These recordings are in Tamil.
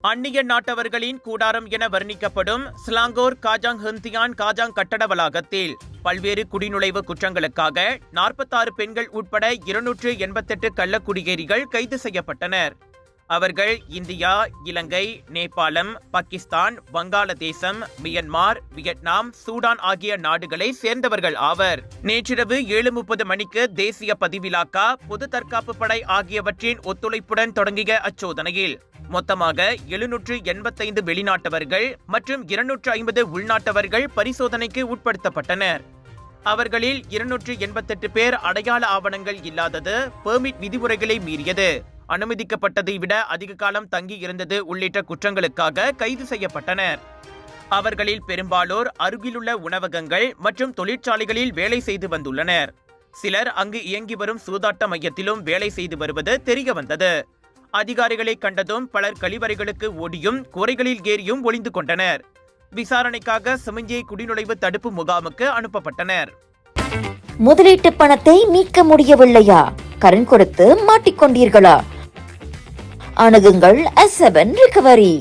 அந்நிய நாட்டவர்களின் கூடாரம் என வர்ணிக்கப்படும் ஸ்லாங்கோர் காஜாங் ஹிந்தியான் காஜாங் கட்டட வளாகத்தில் பல்வேறு குடிநுழைவு குற்றங்களுக்காக 46 பெண்கள் உட்பட 288 கள்ளக்குடியேறிகள் கைது செய்யப்பட்டனர். அவர்கள் இந்தியா, இலங்கை, நேபாளம், பாகிஸ்தான், வங்காளதேசம், மியன்மார், வியட்நாம், சூடான் ஆகிய நாடுகளை சேர்ந்தவர்கள் ஆவர். நேற்றிரவு 7:30 மணிக்கு தேசிய பதிவிலாக்கா, பொது தற்காப்பு படை ஆகியவற்றின் ஒத்துழைப்புடன் தொடங்கிய அச்சோதனையில் மொத்தமாக 785 வெளிநாட்டவர்கள் மற்றும் 250 உள்நாட்டவர்கள் பரிசோதனைக்கு உட்படுத்தப்பட்டனர். அவர்களில் 288 பேர் அடையாள ஆவணங்கள் இல்லாதது, பெர்மிட் விதிமுறைகளை மீறியது, அனுமதிக்கப்பட்டதை விட அதிக காலம் தங்கி இருந்தது உள்ளிட்ட குற்றங்களுக்காக கைது செய்யப்பட்டனர். அவர்களில் பெரும்பாலோர் அருகிலுள்ள உணவகங்கள் மற்றும் தொழிற்சாலைகளில் வேலை செய்து வந்துள்ளனர். சிலர் அங்கு இயங்கி வரும் சூதாட்ட மையத்திலும் வேலை செய்து வருவது தெரியவந்தது. அதிகாரிகளை கண்டதும் பலர் கழிவறைகளுக்கு ஓடியும் கூரைகளில் ஏறியும் ஒளிந்து கொண்டனர். விசாரணைக்காக சிமஞ்சியை குடிநுழைவு தடுப்பு முகாமுக்கு அனுப்பப்பட்டனர். முதலீட்டு பணத்தை மீட்க முடியவில்லையா? கடன் கொடுத்து மாட்டிக்கொண்டீர்களா? அணுகுங்கள் S7 ரிகவரி.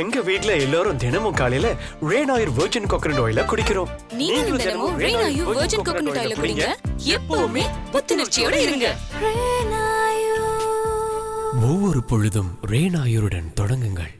எங்க வீட்ல எல்லாரும் தினமும் காலையில ரெய்னாயூர் வெர்ஜின் கோகனட் ஆயில குடிக்கிறோம். நீங்களும் தினமும் ரெய்னாயூர் வெர்ஜின் கோகனட் ஆயில குடிங்க. எப்பவுமே புத்துணர்ச்சியோட இருங்க. ஒவ்வொரு பொழுதும் ரெய்னாயூருடன் தொடங்குங்கள்.